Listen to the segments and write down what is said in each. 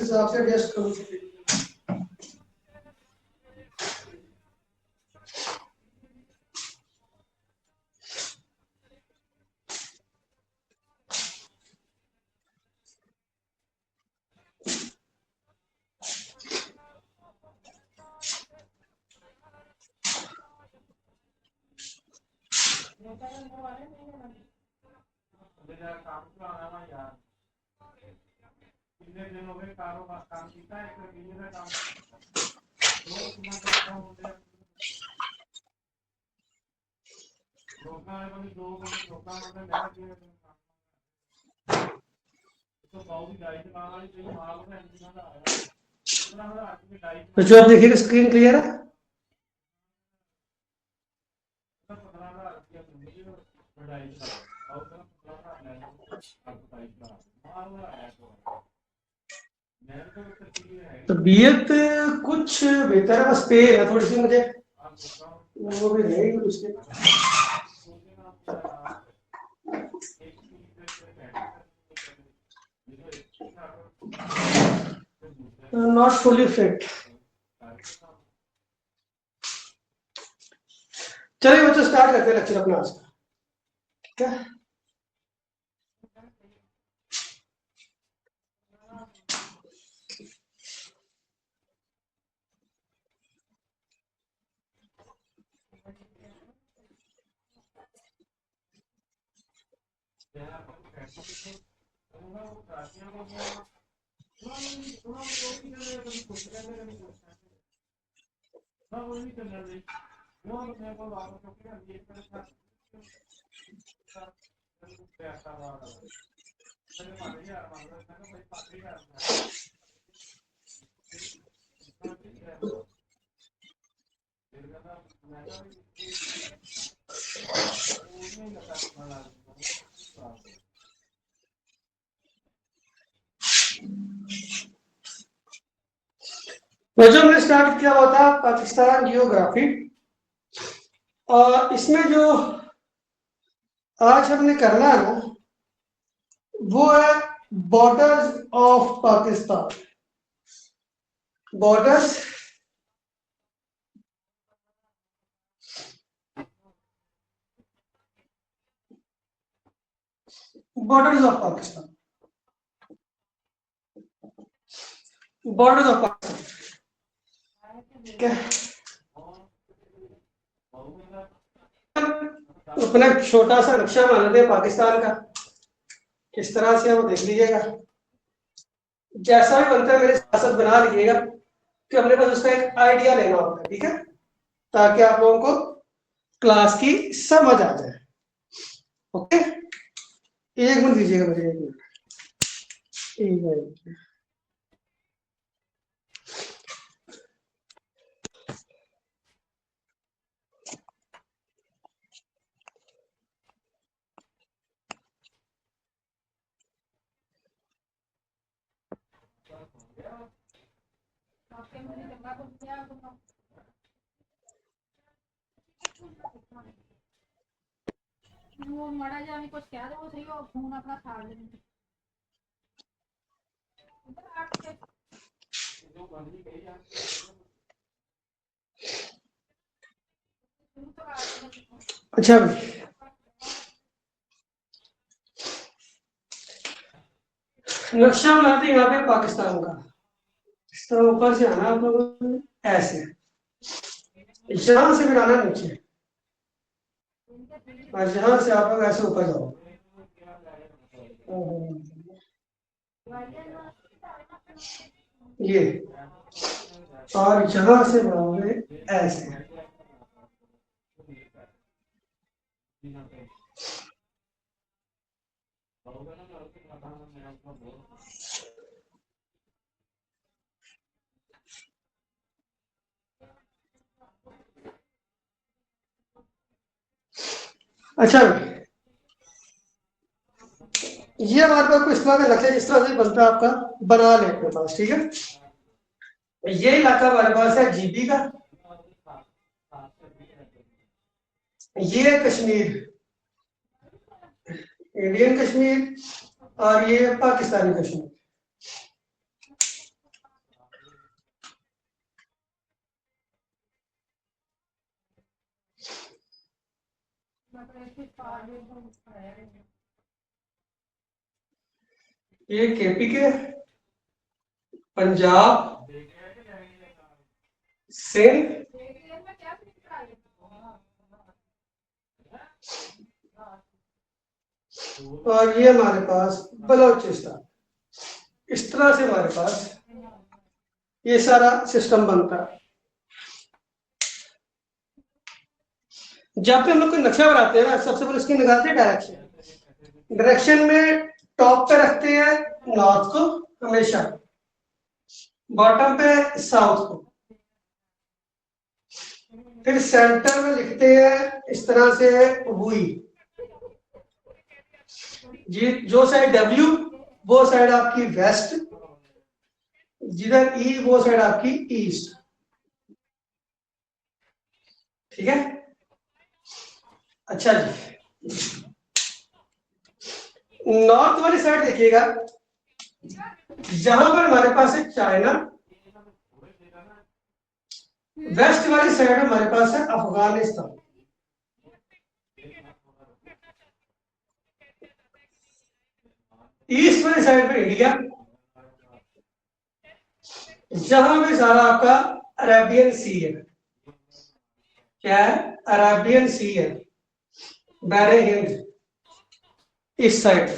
हिसाब से एडजस्ट करूँ। बच्चों आप देखिए स्क्रीन क्लियर है? तबीयत कुछ बेहतर है, बस पेन है थोड़ी सी मुझे, वो भी रहेगी उसके। Not fully fit. चलिए बच्चों स्टार्ट करते हैं लेक्चर अपना आज का, ठीक है? बच्चों हमने स्टार्ट किया हुआ था पाकिस्तान जियोग्राफी, और इसमें जो आज हमने करना है ना वो है borders of Pakistan. Borders borders of Pakistan, borders of Pakistan, ठीक है? अपना छोटा सा नक्शा बना लेते हैं पाकिस्तान का, किस तरह से है वो देख लीजिएगा। जैसा भी बनता है मेरे साथ बना लीजिएगा कि अपने पास उसका एक आइडिया लेना होता है, ठीक है? ताकि आप लोगों को क्लास की समझ आ जाए। ओके, एक मिनट दीजिएगा मुझे, एक मिनट। वो मरा जाने कुछ क्या दे वो सही हो फोन अपना खा ले। अच्छा नक्शा बनाते हैं यहाँ पे पाकिस्तान का, इस तरह ऊपर से आना आप लोगों को, ऐसे यहां से फिर आना नीचे, और यहां से आप लोग ऐसे ऊपर जाओ। ये और यहां से बनाओगे ऐसे। अच्छा ये हमारे पास कोई इस तरह का नक्शा जिस तरह से बनता है आपका बना ले अपने पास, ठीक है? ये इलाका हमारे पास है जीबी का, ये कश्मीर, इंडियन कश्मीर, और ये पाकिस्तानी कश्मीर। ये केपी के, पंजाब, सिंध, और ये हमारे पास बलोचिस्तान। इस तरह से हमारे पास ये सारा सिस्टम बनता है। जब भी हम लोग कोई नक्शा बनाते हैं ना, सबसे पहले उसकी निकालते हैं डायरेक्शन। डायरेक्शन में टॉप पे रखते हैं नॉर्थ को हमेशा, बॉटम पे साउथ को, फिर सेंटर में लिखते हैं इस तरह से हुई जी। जो साइड डब्ल्यू वो साइड आपकी वेस्ट, जिधर ई वो साइड आपकी ईस्ट। ठीक है, अच्छा जी। नॉर्थ वाली साइड देखिएगा, जहां पर हमारे पास है चाइना, वेस्ट वाली साइड हमारे पास है अफगानिस्तान, ईस्ट वाली साइड पे इंडिया, जहां भी सारा आपका अरेबियन सी है। क्या है? अरेबियन सी है, बहरे हिंद, इस साइड।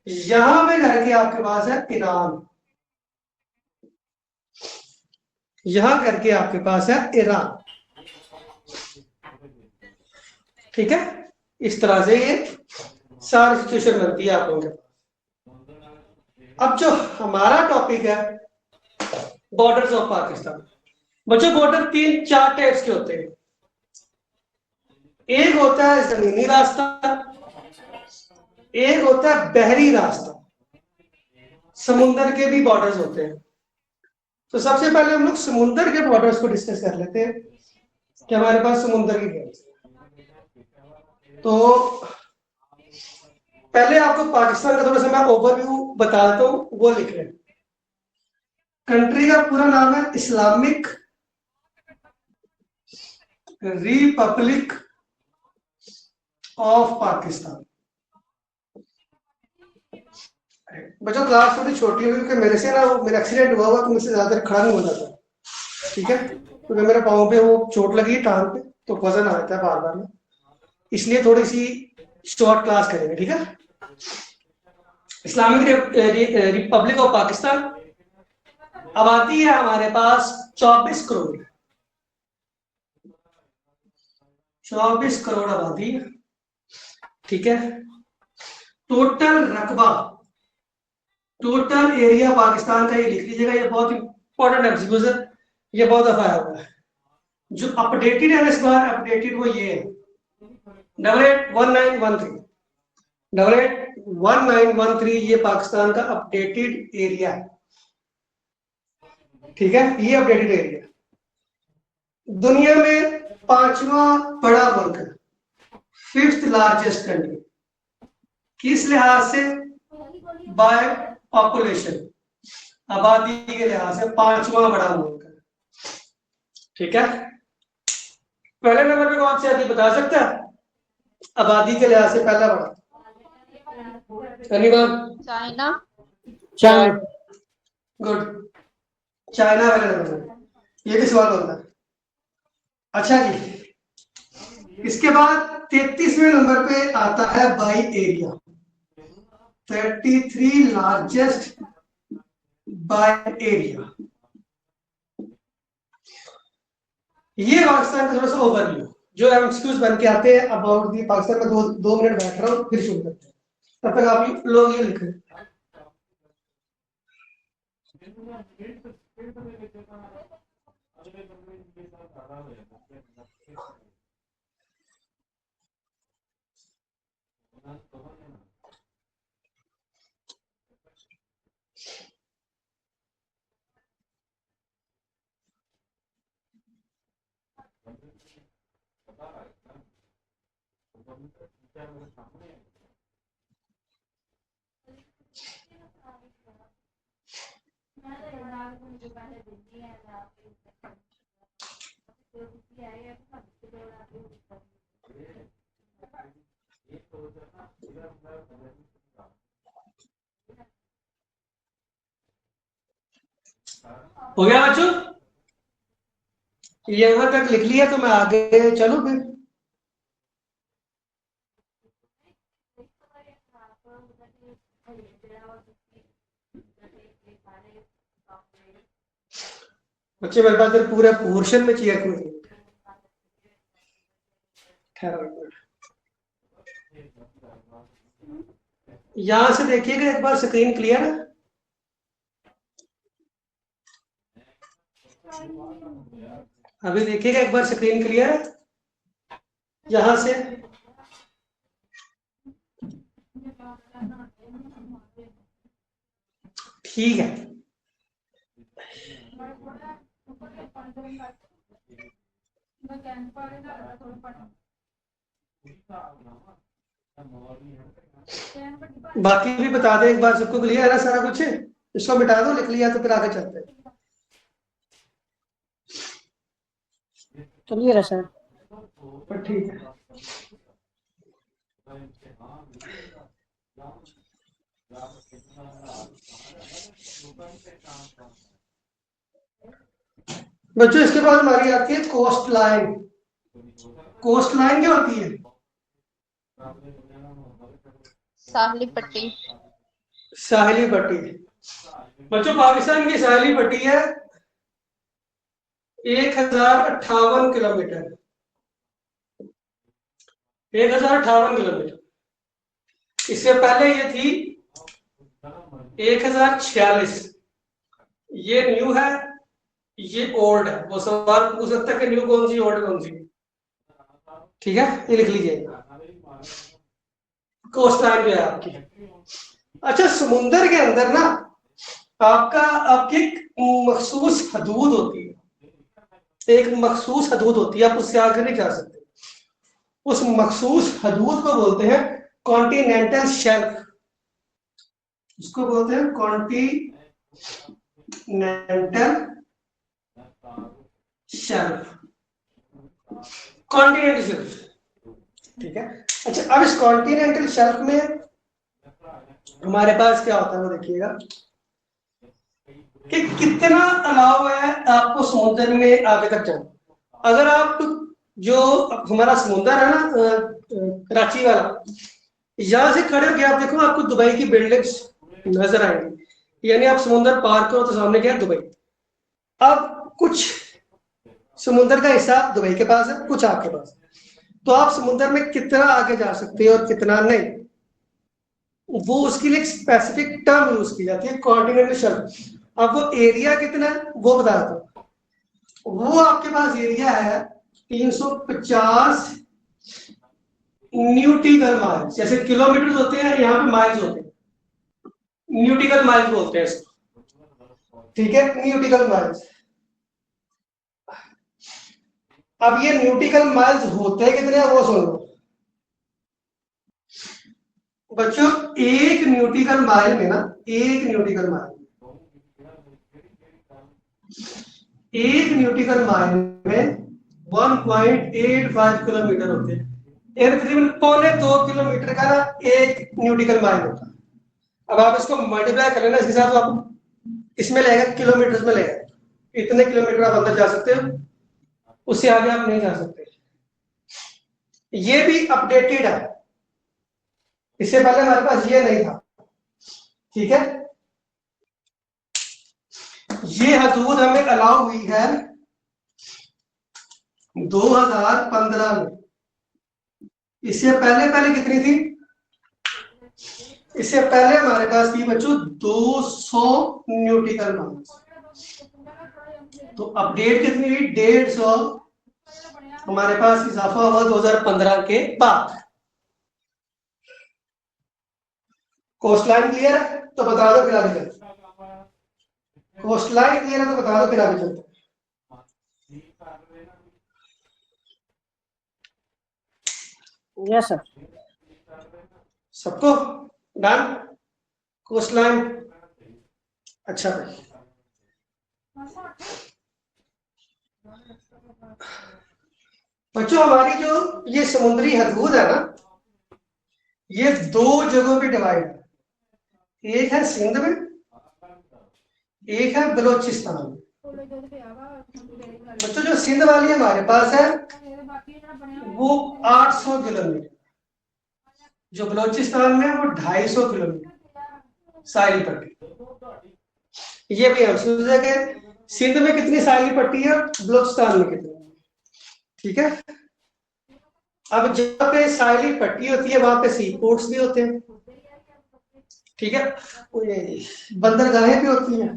यहां पे करके आपके पास है ईरान, यहां करके आपके पास है ईरान। ठीक है, इस तरह से ये सारी सिचुएशन बनती है आप लोगों के पास। अब जो हमारा टॉपिक है बॉर्डर्स ऑफ पाकिस्तान। बच्चों बॉर्डर 3-4 टाइप्स के होते हैं। एक होता है जमीनी रास्ता, एक होता है बहरी रास्ता, समुद्र के भी बॉर्डर्स होते हैं। तो सबसे पहले हम लोग समुद्र के बॉर्डर्स को डिस्कस कर लेते हैं कि हमारे पास समुद्र की गेम्स। तो पहले आपको पाकिस्तान का थोड़ा सा मैं ओवरव्यू बता देता हूं, वो लिख लें। कंट्री का पूरा नाम है इस्लामिक रिपब्लिक ऑफ पाकिस्तान। बच्चों क्लास थोड़ी छोटी हुई क्योंकि मेरे से ना वो मेरा एक्सीडेंट हुआ तो मुझसे ज्यादा खड़ा नहीं हो जाता। ठीक है, क्योंकि मेरे पाँव पे वो चोट लगी टांग पे, तो वजन आ जाता है बार बार में, इसलिए थोड़ी सी शॉर्ट क्लास करेंगे। ठीक है, इस्लामिक रिपब्लिक ऑफ पाकिस्तान, आबादी है हमारे पास 24 करोड़। 24 करोड़ आबादी। ठीक है, टोटल रकबा, टोटल एरिया पाकिस्तान का ये लिख लीजिएगा, ये बहुत इंपॉर्टेंट एग्जीक्यूशन, ये बहुत दफा आया हुआ है। जो अपडेटेड है इस बार, अपडेटेड वो ये है 881913, 881913, ये पाकिस्तान का अपडेटेड एरिया है। ठीक है, ये अपडेटेड एरिया दुनिया में 5वां बड़ा मुल्क है, 5th लार्जेस्ट कंट्री, किस लिहाज से? बाय पॉपुलेशन, आबादी के लिहाज से 5वां बड़ा मुल्क है। ठीक है, पहले नंबर पे कौन सी आती बता सकता है? आबादी के लिहाज से पहला बड़ा चाइना। चाइना। गुड, चाइना पहले नंबर पे, ये भी सवाल होता है। अच्छा जी, इसके बाद 33वें नंबर पे आता है by area, 33 largest by area. ये पाकिस्तान का थोड़ा सा ओवरव्यू जो एमसीक्यूज बन के आते हैं अबाउट दी पाकिस्तान में। 2 मिनट बैठ रहा हूँ, फिर शुरू करते हैं। तब तक आप लोग ये लिखें। हो गया बच्चों? यहाँ तक लिख लिया तो मैं आगे चलूं फिर। बच्चे मेरे पास फिर पूरे पोर्शन में चाहिए कोई। यहां से देखिएगा एक बार, स्क्रीन क्लियर है? अभी देखिएगा एक बार, स्क्रीन क्लियर है यहां से? ठीक है। बाकी भी बता दे एक बार, सबको क्लियर है सारा कुछ? इसको मिटा दो, लिख लिया तो फिर आगे चलते हैं। क्लियर है सर। पर ठीक है। बच्चों इसके बाद हमारी आती है कोस्ट लाइन। कोस्ट लाइन क्या होती है? साहली पट्टी। साहिली पट्टी। बच्चों पाकिस्तान की साहिली पट्टी है 1058 किलोमीटर। 1058 किलोमीटर। इससे पहले ये थी 1046। ये न्यू है, ये ओल्ड है। वो सवाल पूछ सकता है कि न्यू कौन सी, ओल्ड कौन सी। ठीक है, ये लिख लीजिए। कोस्ट लाइन जो है आपकी। अच्छा, समुंदर के अंदर ना आपकी एक मखसूस हदूद होती है। एक मखसूस हदूद होती है, आप उससे आगे नहीं जा सकते। उस मखसूस हदूद को बोलते हैं कॉन्टिनेंटल शेल्फ। उसको बोलते हैं कॉन्टिनेंटल शेल्फ। कॉन्टिनेंटल शेल्फ, ठीक है। अच्छा, अब इस कॉन्टिनेंटल शेल्फ में हमारे पास क्या होता है वो देखिएगा कि कितना अलाव है आपको समुद्र में आगे तक जाना। अगर आप जो हमारा समुद्र है ना, कराची वाला, यहां से खड़े होकर आप देखो, आपको दुबई की बिल्डिंग्स नजर आएंगी। यानी आप समुद्र पार करो तो सामने क्या है? दुबई। अब कुछ समुद्र का हिस्सा दुबई के पास है, कुछ आपके पास है। तो आप समुद्र में कितना आगे जा सकते हो और कितना नहीं, वो उसके लिए एक स्पेसिफिक टर्म यूज की जाती है, कॉन्टिनेंटल शेल्फ। अब वो एरिया कितना है वो बता दो। वो आपके पास एरिया है 350 न्यूटिकल माइल्स। जैसे किलोमीटर होते हैं, यहाँ पे माइल्स होते हैं, न्यूटिकल माइल्स बोलते हैं इसको। ठीक है, न्यूटिकल माइल्स। अब ये न्यूटिकल माइल्स होते हैं कितने, वो सुन लो बच्चों। एक न्यूटिकल माइल में ना, एक न्यूटिकल माइल में 1.85 किलोमीटर होते हैं। तकरीबन 1.25 किलोमीटर का ना एक न्यूटिकल माइल होता है। अब आप इसको मल्टीप्लाई कर लेना, इसके साथ आप इसमें लगेगा, किलोमीटर में लगेगा। इतने किलोमीटर आप अंदर जा सकते हो, उससे आगे आप नहीं जा सकते। ये भी अपडेटेड है, इससे पहले हमारे पास ये नहीं था। ठीक है, ये हदूद हमें अलाउ हुई है 2015 में। इससे पहले पहले कितनी थी? इससे पहले हमारे पास थी बच्चों 200 न्यूटिकल माइल्स। तो अपडेट कितनी हुई? 150। हमारे पास इजाफा हुआ 2015 के बाद। कोस्ट लाइन क्लियर है तो बता दो, फिर आगे चलते। कोस्ट लाइन क्लियर है तो बता दो, फिर आगे चलते। Yes sir. सबको डन? Coast line. अच्छा भाई, बच्चों हमारी जो ये समुद्री हदूद है ना, ये दो जगहों पे डिवाइड है। एक है सिंध में, एक है बलोचिस्तान में। बच्चों जो सिंध वाली हमारे पास है वो 800 किलोमीटर, जो बलोचिस्तान में है वो 250 किलोमीटर साहिल पट्टी। ये भी हम समझ सके सिंध में कितनी साहिल पट्टी है, बलोचिस्तान में कितनी, ठीक है। अब जहाँ पे साहिली पट्टी होती है वहां पे सी पोर्ट्स भी होते हैं, ठीक है। बंदरगाहें भी होती हैं।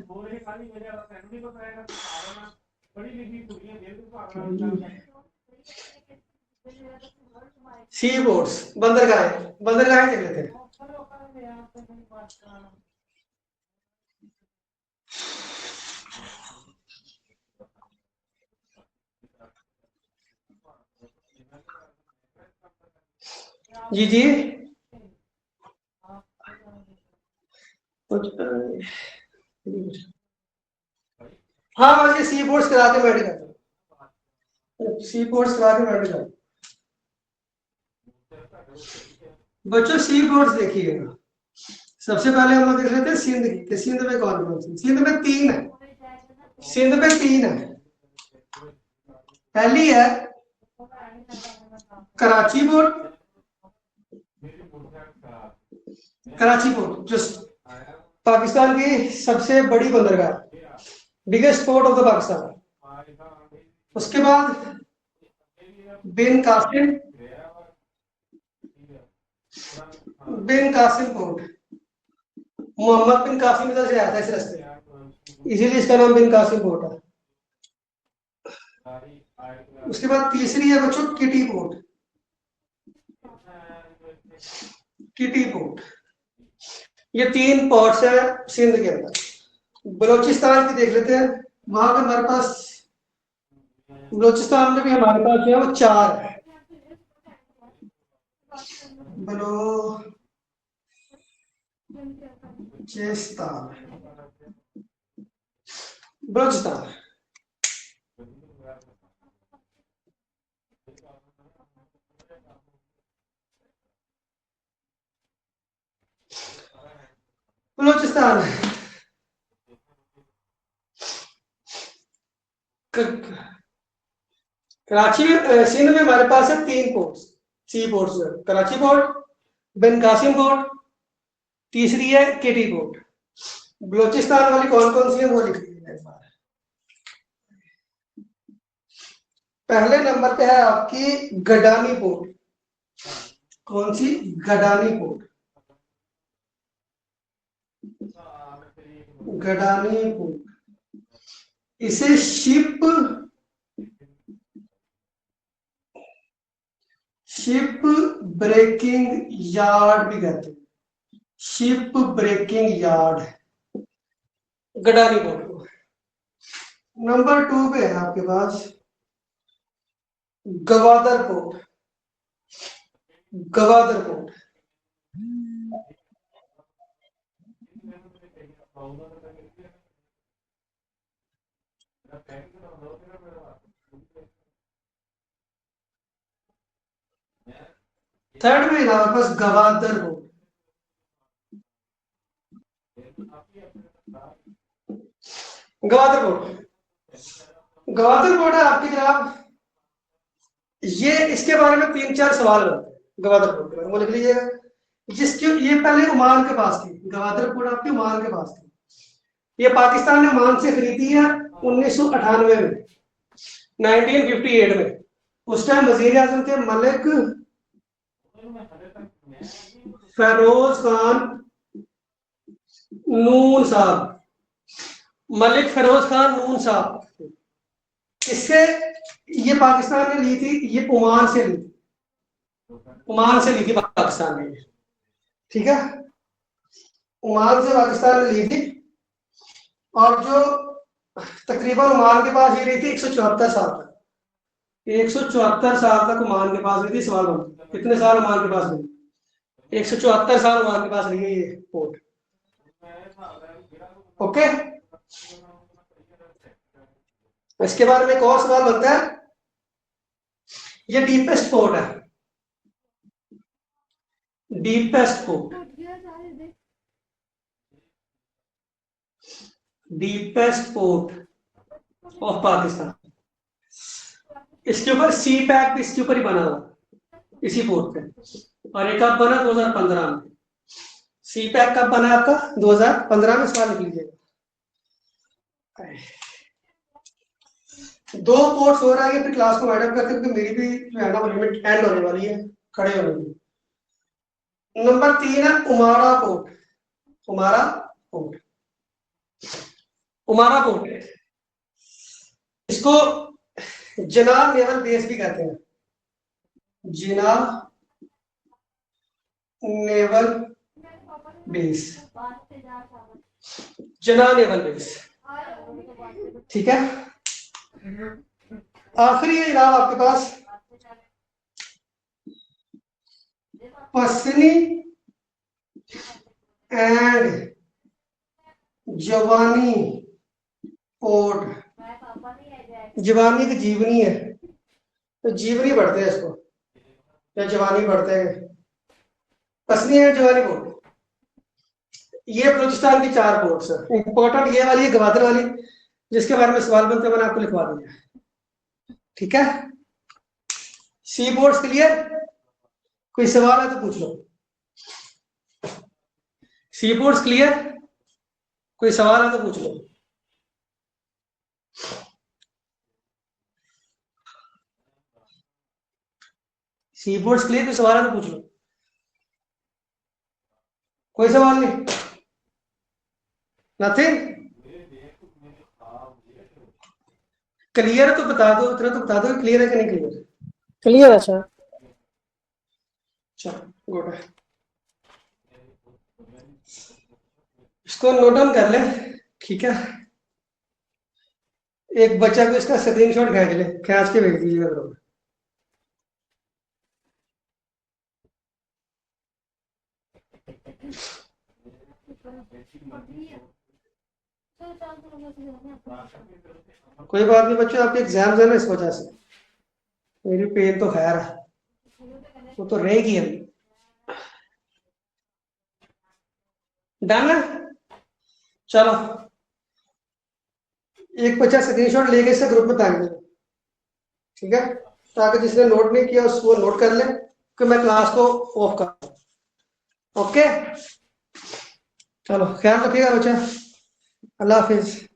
सी पोर्ट्स, बंदरगाहें, बंदरगाहें देख लेते हैं। जी जी, हाँ बस ये सी पोर्ट्स करा के बैठ गए, सी पोर्ट्स करा के बैठ गए। बच्चों सी पोर्ट्स देखिएगा, सबसे पहले हम लोग देख लेते हैं सिंध की, कि सिंध में कौन कौन सी। सिंध में तीन है, सिंध में तीन है। पहली है कराची पोर्ट, कराची पोर्ट जो पाकिस्तान की सबसे बड़ी बंदरगाह, biggest port of the Pakistan. उसके बाद बिन कासिम, बिन कासिम पोर्ट, मोहम्मद बिन कासिम इधर से आया था इस रास्ते, इसीलिए इसका नाम बिन कासिम पोर्ट है। उसके बाद तीसरी है बच्चों किटी पोर्ट, किटी पोर्ट। ये तीन पोर्ट्स है सिंध के अंदर। बलोचिस्तान की देख लेते हैं, वहां पे हमारे पास, बलोचिस्तान में भी हमारे पास जो है वो चार है। बलोचिस्तान, बलोचिस्तान, बलोचिस्तान, कराची में, सिंध में हमारे पास है तीन पोर्ट्स, सी पोर्ट्स, कराची पोर्ट, बिन कासिम पोर्ट, तीसरी है केटी पोर्ट। बलोचिस्तान वाली कौन कौन सी है वो लिख लीजिए एक बार। पहले नंबर पे है आपकी गडानी पोर्ट, कौन सी, गडानी पोर्ट, गडानी पोर्ट। इसे शिप ब्रेकिंग यार्ड भी कहते हैं, ship breaking yard, Gadani port. Number 2 पे है आपके पास Gwadar port, Gwadar port. Third में हमारे पास Gwadar port, Gwadar port, Gwadar port है आपकी जनाब। ये इसके बारे में 3-4 सवाल बनते हैं गवादर पोर्ट के बारे में, वो लिख लीजिएगा। जिसकी ये पहले ओमान के पास थी, गवादर पोर्ट आपकी ओमान के पास थी। ये पाकिस्तान ने ओमान से खरीदी है 1998 में, 1958 में। उस टाइम वजीर आजम थे मलिक फेरोज खान नून साहब, मलिक फेरोज खान नून साहब। इससे ये पाकिस्तान ने ली थी, ये ओमान से ली थी, ओमान से ली थी पाकिस्तान ने, ठीक है। ओमान से पाकिस्तान ने ली थी, और जो तकरीबन ओमान के पास ये रही थी 174 साल तक, 174 साल तक ओमान के पास रही थी। सवाल बनता है कितने साल ओमान के पास रही, 174 साल ओमान के पास रही है ये पोर्ट, ओके। इसके बारे में एक और सवाल बनता है, ये डीपेस्ट पोर्ट है, deepest port, deepest port of Pakistan. इसके ऊपर सी पैक भी इसके ऊपर ही बना हुआ, इसी पोर्ट पे। और ये कब बना? 2015 में। सी पैक कब बना आपका? 2015 में। सवाल लिख लीजिएगा। 2 पोर्ट्स हो रहा है, फिर क्लास को वाइड अप करते हैं, क्योंकि मेरी भी जो है ना वो लिमिट एंड होने वाली है, खड़े होने की। नंबर 3 है Umara port. Umara port, Umara port है, इसको जिनाह नेवल बेस भी कहते हैं। Jinnah naval base, Jinnah naval base, ठीक है। आखिरी है जनाब आपके पास पसनी एंड जवानी पोर्ट। जवानी की जीवनी है, तो जीवनी पढ़ते हैं इसको या जवानी पढ़ते हैं। पसनी एंड जवानी पोर्ट, ये बलूचिस्तान की 4 पोर्ट्स है। इंपॉर्टेंट ये वाली है, गवादर वाली, जिसके बारे में सवाल बनते मैंने आपको लिखवा दिया, ठीक है। सी पोर्ट्स क्लियर? कोई सवाल है तो पूछ लो। सी पोर्ट्स क्लियर? कोई सवाल है तो पूछ लो। सी पोर्ट्स क्लियर? कोई सवाल है तो पूछ लो। कोई सवाल नहीं? नथिंग? क्लियर तो बता दो, इतना तो बता दो क्लियर है कि नहीं क्लियर? क्लियर है सर। चलो गुड है, इसको नोट डाउन कर ले, ठीक है। एक बच्चा को इसका स्क्रीनशॉट खींच ले, खींच के भेज दीजिएगा ग्रुप में। कोई बात नहीं बच्चों, आपके एग्जाम है ना, इस वजह से मेरी पेन तो खैर है, वो तो रहेगी अभी। डन है? चलो एक बच्चा स्क्रीनशॉट लेके इसे ग्रुप में टांग दे, ठीक है, ताकि जिसने नोट नहीं किया उसको नोट कर ले कि मैं क्लास को ऑफ कर। ओके चलो ख्याल रखिएगा बच्चा, अल्लाह हाफिज।